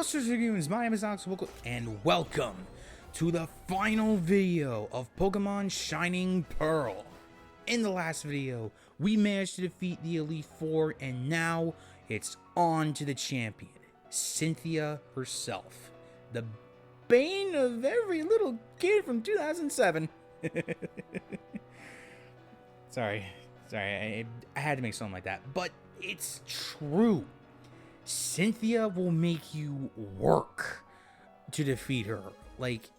What's up, humans? My name is Alex, and welcome to the final video of Pokemon Shining Pearl. In the last video, we managed to defeat the Elite Four, and now it's on to the champion, Cynthia herself, the bane of every little kid from 2007. Sorry, I had to make something like that, but it's true. Cynthia will make you work to defeat her. Like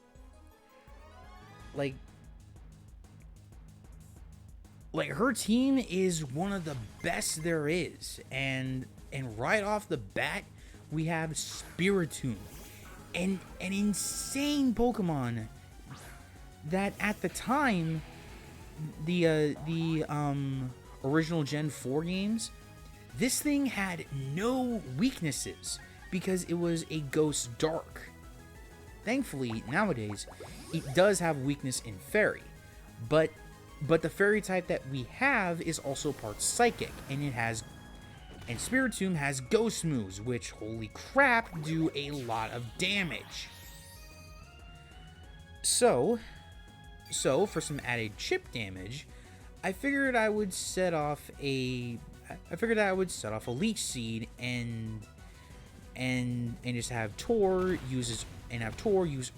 her team is one of the best there is, and right off the bat we have Spiritomb, and an insane Pokemon that at the time the original Gen 4 games, this thing had no weaknesses because it was a Ghost Dark. Thankfully, nowadays, it does have weakness in Fairy, but the Fairy type that we have is also part Psychic, and Spiritomb has Ghost moves, which, holy crap, do a lot of damage. So for some added chip damage, I figured I would set off a Leech Seed and just have Tor use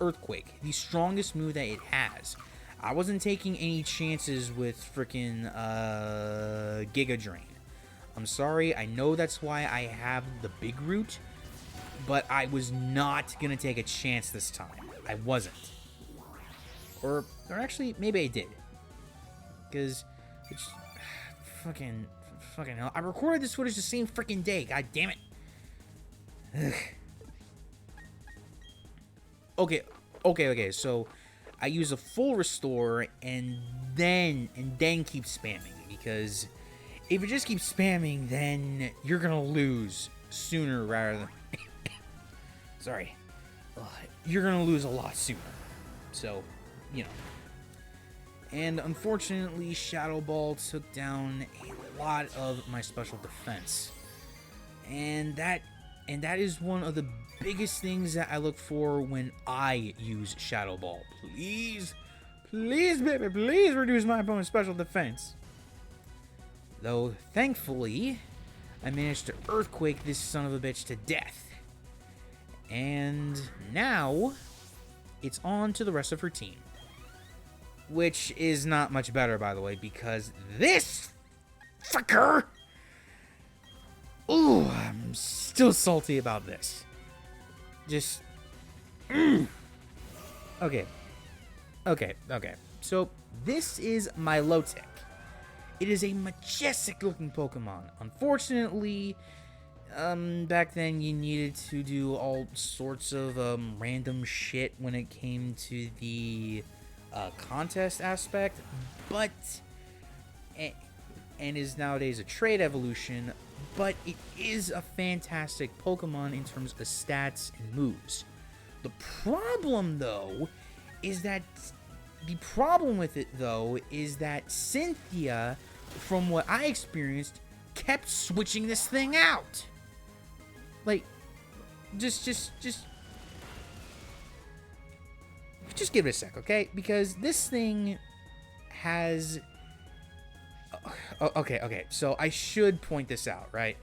Earthquake, the strongest move that it has. I wasn't taking any chances with freaking Giga Drain. I'm sorry, I know that's why I have the big root, but I was not gonna take a chance this time. I wasn't. Or actually, maybe I did. Because it's fucking hell. I recorded this footage the same freaking day. God damn it. Ugh. Okay. So I use a full restore and then keep spamming, because if it just keeps spamming, then you're gonna lose sooner rather than sorry. You're gonna lose a lot sooner. So, you know. And unfortunately, Shadow Ball took down a lot of my special defense. And that is one of the biggest things that I look for when I use Shadow Ball. Please, baby, please reduce my opponent's special defense. Though, thankfully, I managed to Earthquake this son of a bitch to death. And now, it's on to the rest of her team. Which is not much better, by the way, because this fucker... Ooh, I'm still salty about this. Just... Okay. So, this is Milotic. It is a majestic-looking Pokemon. Unfortunately, back then you needed to do all sorts of random shit when it came to the... contest aspect, but and is nowadays a trade evolution, but it is a fantastic Pokemon in terms of stats and moves. The problem with it is that Cynthia, from what I experienced, kept switching this thing out. Like, just give it a sec, okay? Because this thing has... Okay, so I should point this out, right?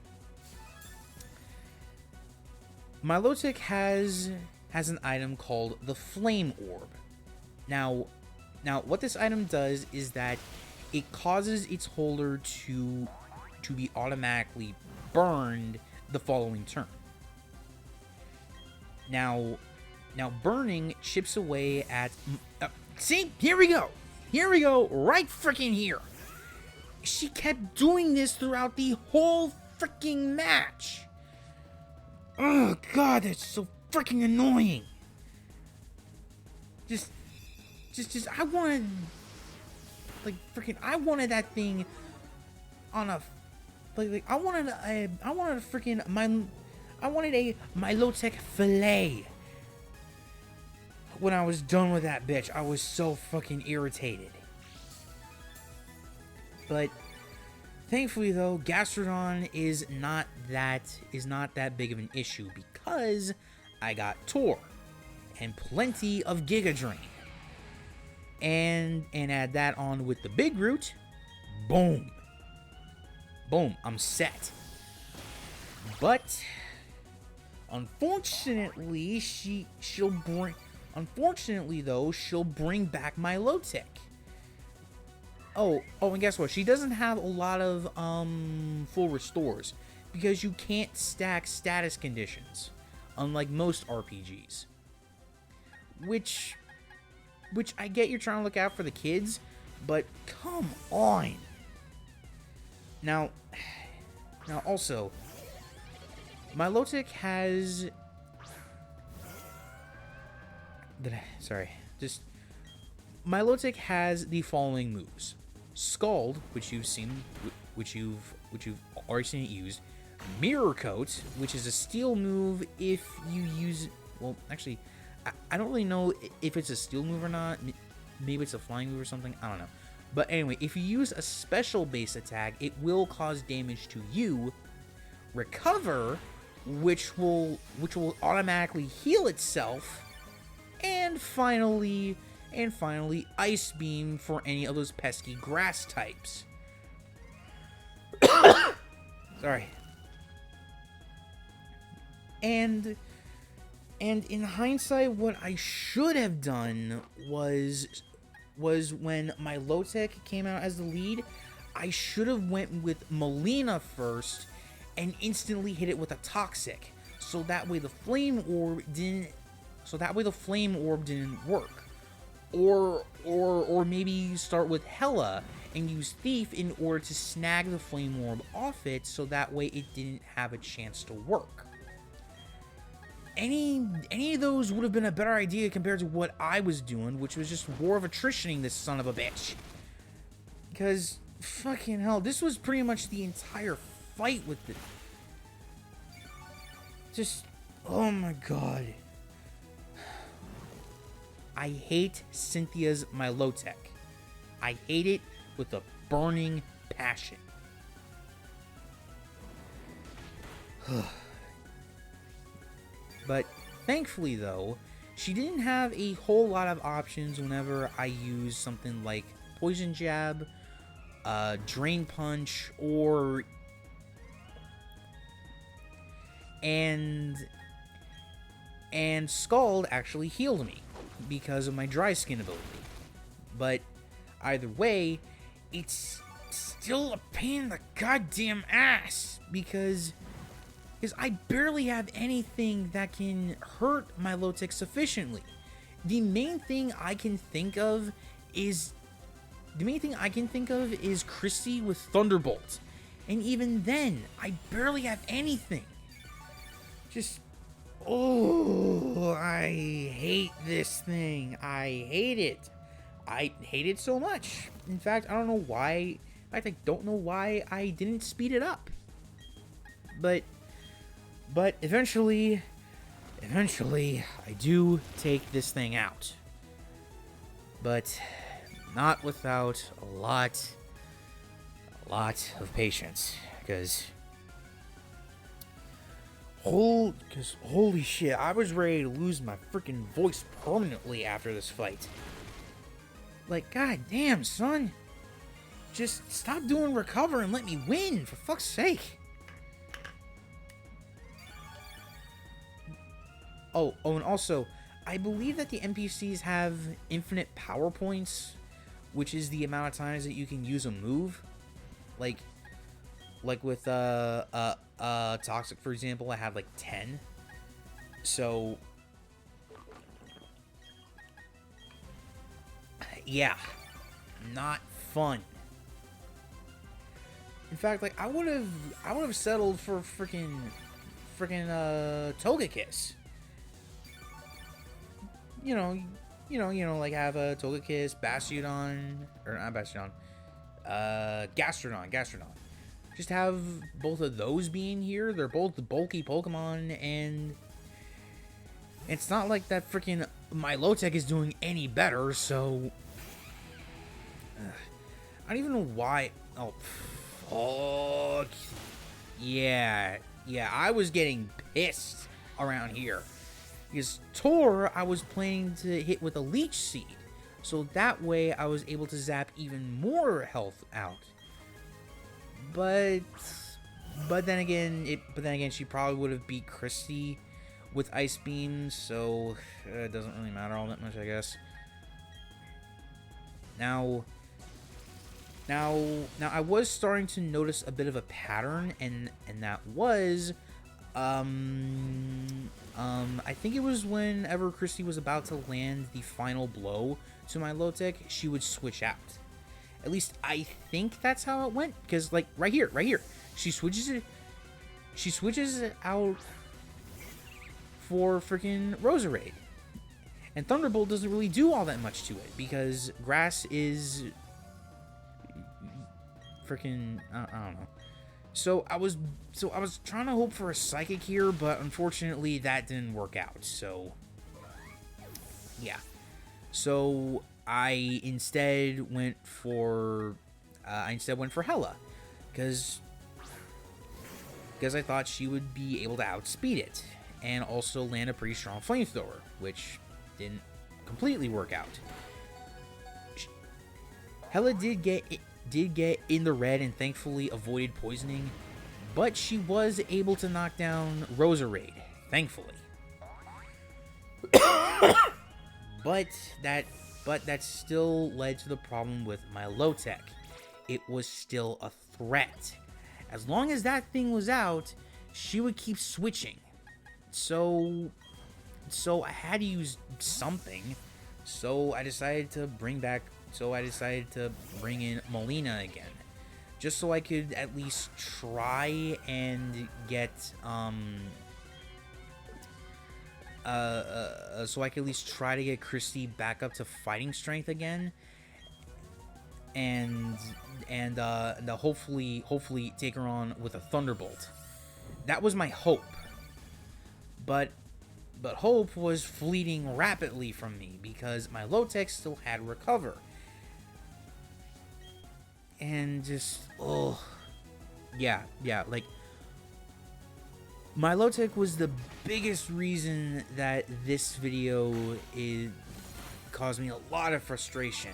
Milotic has an item called the Flame Orb. Now, what this item does is that it causes its holder to be automatically burned the following turn. Now, burning chips away at... see? Here we go, right freaking here. She kept doing this throughout the whole freaking match. Oh, God, that's so freaking annoying. Just, I wanted... I wanted that thing on a... I wanted a Milotic fillet. When I was done with that bitch, I was so fucking irritated. But thankfully, though, Gastrodon is not that big of an issue, because I got Tor, and plenty of Giga Drain. And add that on with the Big Root, boom. Boom, I'm set. But unfortunately, she'll bring back my Milotic. Oh, and guess what? She doesn't have a lot of full restores because you can't stack status conditions, unlike most RPGs. Which I get you're trying to look out for the kids, but come on. Now also, Milotic has... Milotic has the following moves: Scald, which you've already seen it used; Mirror Coat, which is a steel move if you use... Well, actually, I don't really know if it's a steel move or not. Maybe it's a flying move or something. I don't know. But anyway, if you use a special base attack, it will cause damage to you. Recover, which will automatically heal itself. And finally, Ice Beam for any of those pesky grass types. Sorry. And in hindsight, what I should have done was when Milotic came out as the lead, I should have went with Melina first and instantly hit it with a Toxic, so that way the Flame Orb didn't work. Or maybe start with Hela and use Thief in order to snag the Flame Orb off it, so that way it didn't have a chance to work. Any of those would have been a better idea compared to what I was doing, which was just war of attritioning this son of a bitch. Because, fucking hell, this was pretty much the entire fight with it. Just, oh my god. I hate Cynthia's Milotic. I hate it with a burning passion. But thankfully, though, she didn't have a whole lot of options whenever I used something like Poison Jab, Drain Punch, and Scald actually healed me because of my Dry Skin ability. But either way, it's still a pain in the goddamn ass because I barely have anything that can hurt Milotic sufficiently. The main thing I can think of is Christy with Thunderbolt, and even then, I barely have anything. Just, oh, I hate this thing. I hate it. I hate it so much. In fact, I don't know why. In fact, I don't know why I didn't speed it up. But eventually, I do take this thing out. But not without a lot of patience, because holy shit, I was ready to lose my freaking voice permanently after this fight. Like, god damn, son. Just stop doing recover and let me win, for fuck's sake. Oh, and also, I believe that the NPCs have infinite power points, which is the amount of times that you can use a move. Like with Toxic, for example, I have like 10. So yeah, not fun. In fact, like I would have settled for freaking Togekiss. You know, like have a Togekiss, Bastiodon, or not Bastiodon, Gastrodon. Just have both of those being here. They're both bulky Pokemon, and it's not like that freaking Milotic is doing any better, so I don't even know why. Oh, fuck. Yeah, I was getting pissed around here. Because Tor, I was planning to hit with a Leech Seed. So that way I was able to zap even more health out. But then again, she probably would have beat Christy with Ice Beam, so it doesn't really matter all that much, I guess. Now I was starting to notice a bit of a pattern, and that was, I think it was whenever Christy was about to land the final blow to my Lotec, she would switch out. At least I think that's how it went, because like right here, she switches it out for freaking Roserade. And Thunderbolt doesn't really do all that much to it, because Grass is freaking, I don't know. So I was trying to hope for a Psychic here, but unfortunately that didn't work out. So yeah. So I instead went for Hella, because I thought she would be able to outspeed it and also land a pretty strong Flamethrower, which didn't completely work out. Hella did get in the red and thankfully avoided poisoning, but she was able to knock down Roserade, thankfully. But that still led to the problem with my Lotec. It was still a threat. As long as that thing was out, she would keep switching. So I had to use something. So I decided to bring in Molina again, just so I could at least try and get Christy back up to fighting strength again, and hopefully take her on with a Thunderbolt. That was my hope, but hope was fleeting rapidly from me because my Lotec still had Recover. And just, like, my Lotec was the biggest reason that this video caused me a lot of frustration.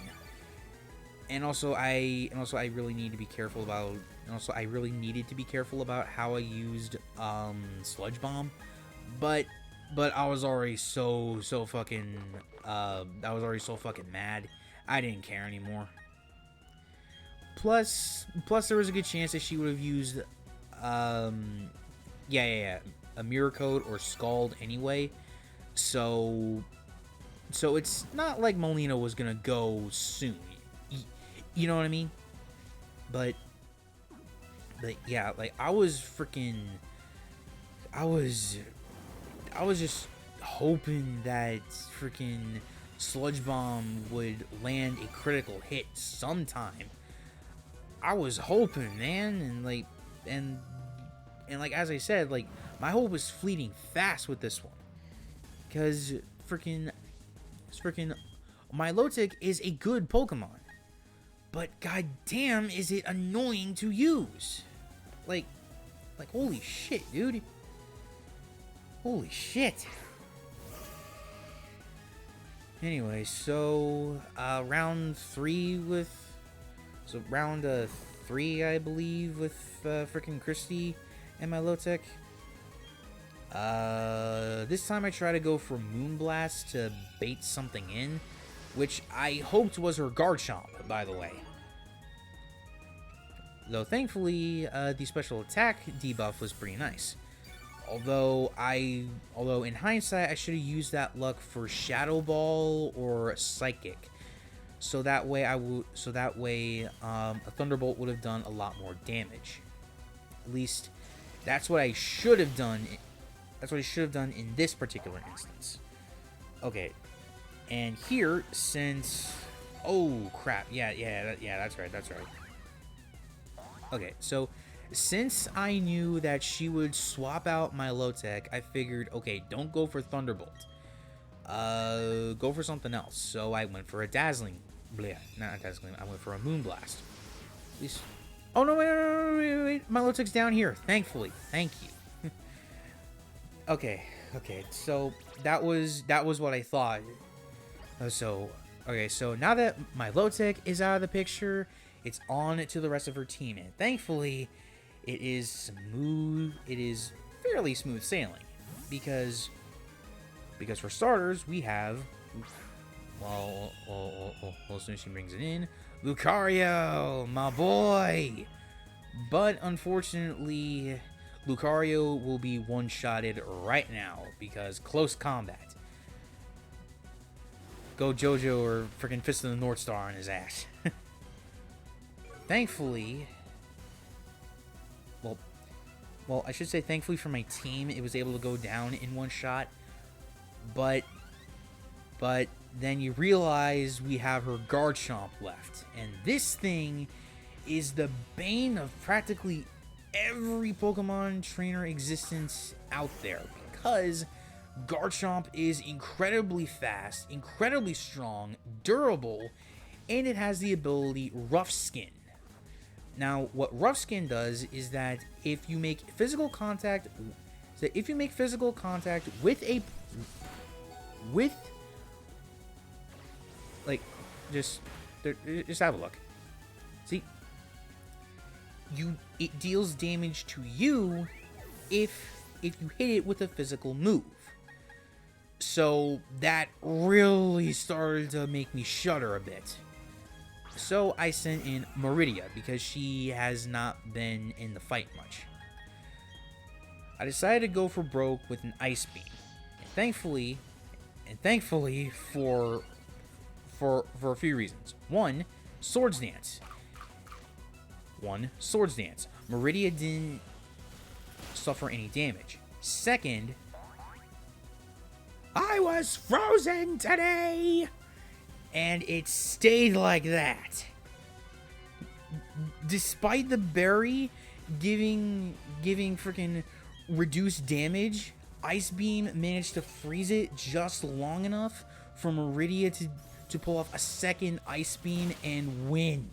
And also I really need to be careful about, how I used Sludge Bomb, but I was already so fucking mad. I didn't care anymore. Plus there was a good chance that she would have used a Mirror Code or Scald anyway. So it's not like Molina was gonna go soon. You know what I mean? But yeah, like I was just hoping that freaking Sludge Bomb would land a critical hit sometime. I was hoping, man, and as I said, like my hope was fleeting fast with this one, because freaking Milotic is a good Pokemon, but goddamn, is it annoying to use? Like holy shit, dude. Holy shit. Anyway, so round 3, I believe, with freaking Christy and my Lotec. This time I try to go for Moonblast to bait something in, which I hoped was her Garchomp, by the way. Though thankfully, the special attack debuff was pretty nice. Although in hindsight, I should have used that luck for Shadow Ball or Psychic. So that way a Thunderbolt would have done a lot more damage. At least that's what I should have done. That's what I should have done in this particular instance. Okay, and here, since, oh crap, yeah, that's right. Okay, so since I knew that she would swap out my Lotec, I figured, okay, don't go for Thunderbolt. Go for something else. So I went for a Dazzling. Bleh, not a Dazzling. I went for a Moonblast. At least. Oh no! Wait! My Lotec's down here. Thankfully, thank you. Okay, Okay, so that was what I thought. So now that my Lotec is out of the picture, it's on to the rest of her team, and thankfully, it is smooth. It is fairly smooth sailing, because for starters, we have, well, as soon as she brings it in, Lucario, my boy. But unfortunately, Lucario will be one-shotted right now because close combat. Go Jojo or freaking Fist of the North Star on his ass. Thankfully, well, I should say thankfully for my team, it was able to go down in one shot. But then you realize we have her Garchomp left, and this thing is the bane of practically every Pokemon trainer existence out there, because Garchomp is incredibly fast, incredibly strong, durable, and it has the ability Rough Skin. Now, what Rough Skin does is that if you make physical contact with like just have a look. See? It deals damage to you if you hit it with a physical move. So that really started to make me shudder a bit. So I sent in Meridia because she has not been in the fight much. I decided to go for broke with an Ice Beam. And thankfully for a few reasons. One, Swords Dance. Meridia didn't suffer any damage. Second, I was frozen today, and it stayed like that. Despite the berry giving freaking reduced damage, Ice Beam managed to freeze it just long enough for Meridia to pull off a second Ice Beam and win.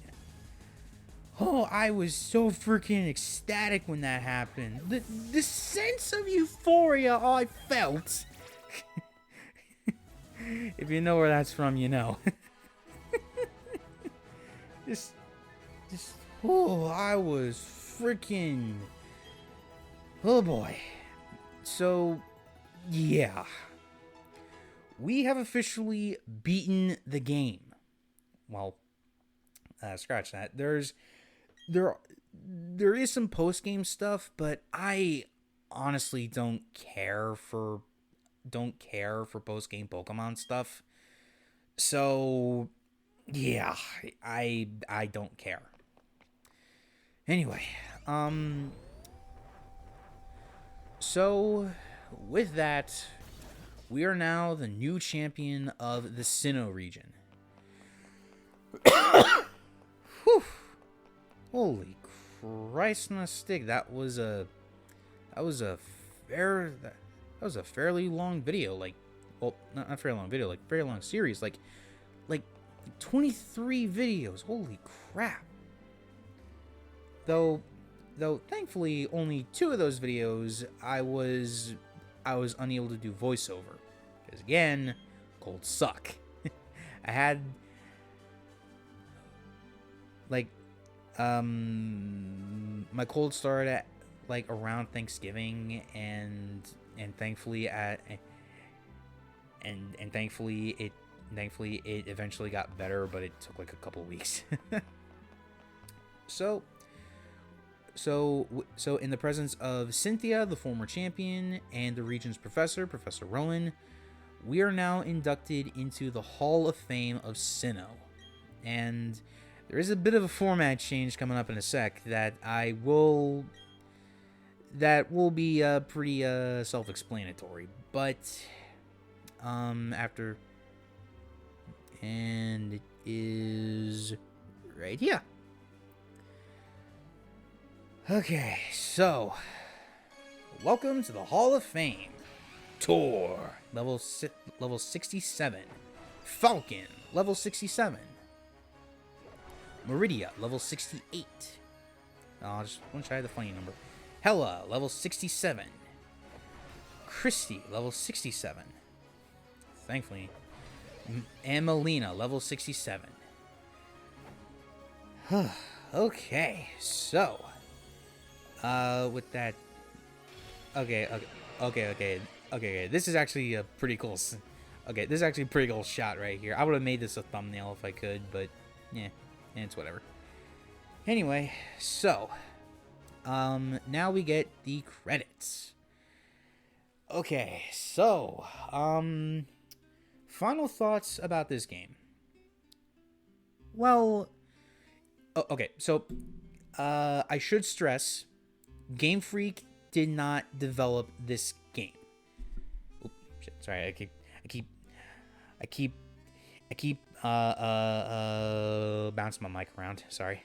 Oh, I was so freaking ecstatic when that happened. The sense of euphoria I felt. If you know where that's from, you know. I was freaking... Oh boy. So, yeah. We have officially beaten the game. Well, scratch that. There is some post-game stuff, but I honestly don't care for post-game Pokemon stuff. So, yeah, I don't care. Anyway, so with that, we are now the new champion of the Sinnoh region. Whew. Holy Christ on a stick. That was a fairly long video, like, well, not fairly long video, like very long series, like 23 videos. Holy crap. Though thankfully only 2 of those videos I was unable to do voiceover, because again, colds suck. I had my cold started at around Thanksgiving, and thankfully it eventually got better, but it took like a couple weeks. So in the presence of Cynthia, the former champion, and the region's Professor Rowan, we are now inducted into the Hall of Fame of Sinnoh. And there is a bit of a format change coming up in a sec that will be pretty self-explanatory. But after, and it is right here. Okay, so welcome to the Hall of Fame. Tor, level 67. Falcon, level 67. Meridia, level 68. I'll just want to try the funny number. Hella, level 67. Christy, level 67. Thankfully. And Melina, level 67. Okay, so with that, okay. This is actually a pretty cool. Okay, this is actually a pretty cool shot right here. I would have made this a thumbnail if I could, but yeah, it's whatever. Anyway, so now we get the credits. Okay, so final thoughts about this game. Well, okay, so I should stress, Game Freak did not develop this game. Oops, shit, sorry, I keep bouncing my mic around. Sorry.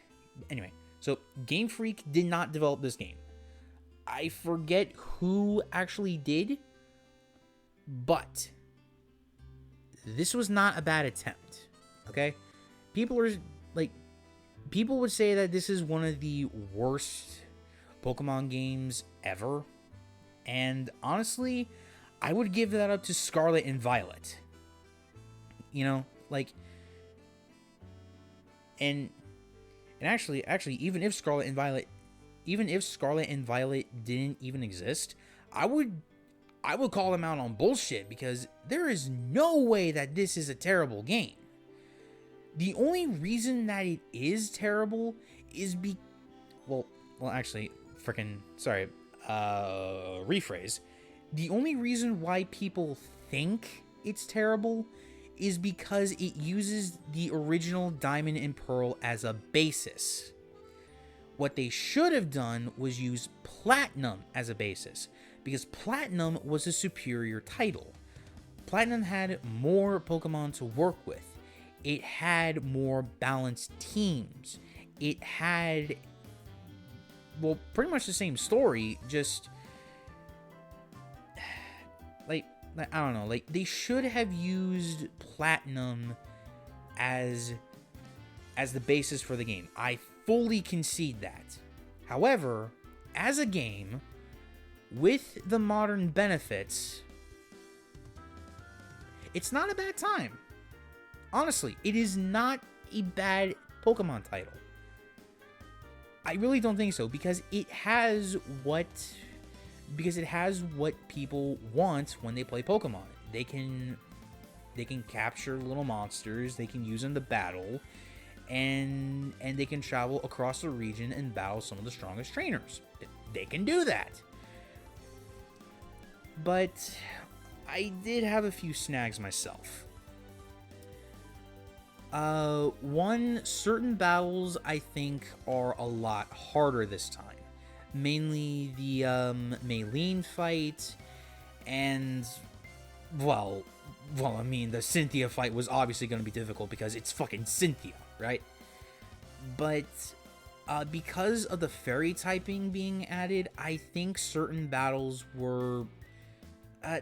Anyway, so Game Freak did not develop this game. I forget who actually did, but this was not a bad attempt. Okay, people would say that this is one of the worst Pokemon games ever, and honestly, I would give that up to Scarlet and Violet. You know, like, and actually, even if Scarlet and Violet didn't even exist, I would call them out on bullshit, because there is no way that this is a terrible game. The only reason that it is terrible is rephrase. The only reason why people think it's terrible is because it uses the original Diamond and Pearl as a basis. What they should have done was use Platinum as a basis, because Platinum was a superior title. Platinum had more Pokemon to work with. It had more balanced teams. It had, well, pretty much the same story, just like, I don't know, like, they should have used Platinum as the basis for the game. I fully concede that. However, as a game, with the modern benefits, it's not a bad time. Honestly, it is not a bad Pokemon title. I really don't think so, because it has what people want when they play Pokemon. They can capture little monsters, they can use them to battle, and they can travel across the region and battle some of the strongest trainers. They can do that. But I did have a few snags myself. Certain battles I think are a lot harder this time. Mainly the Maylene fight, and well, I mean, the Cynthia fight was obviously going to be difficult because it's fucking Cynthia, right? But because of the fairy typing being added, I think certain battles were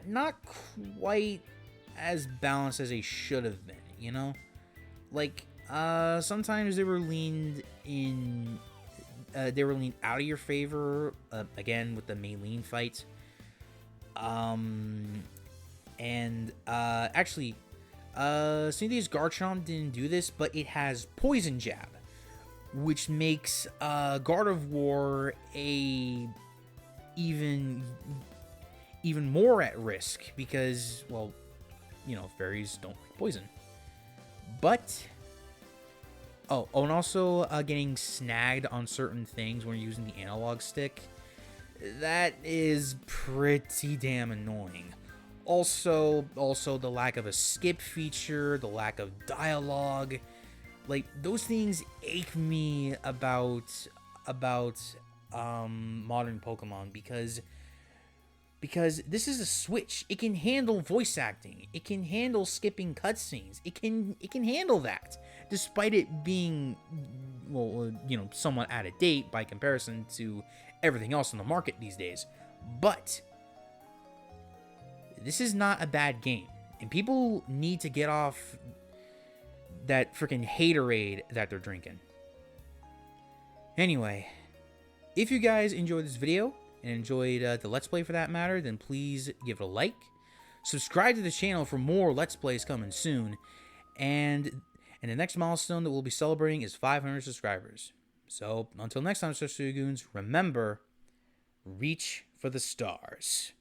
not quite as balanced as they should have been, you know? Like, sometimes they were leaned out of your favor, again, with the Maylene fight. Actually, Cynthia's Garchomp didn't do this, but it has Poison Jab, which makes Gardevoir even more at risk, because, well, you know, fairies don't like poison. But and also getting snagged on certain things when you're using the analog stick, that is pretty damn annoying. Also the lack of a skip feature, the lack of dialogue, like, those things ache me about modern Pokemon, because this is a Switch. It can handle voice acting. It can handle skipping cutscenes. It can handle that, despite it being, well, you know, somewhat out of date by comparison to everything else on the market these days. But this is not a bad game, and people need to get off that freaking haterade that they're drinking. Anyway, if you guys enjoyed this video, and enjoyed the Let's Play for that matter, then please give it a like. Subscribe to the channel for more Let's Plays coming soon. And the next milestone that we'll be celebrating is 500 subscribers. So, until next time, Goons, remember, reach for the stars.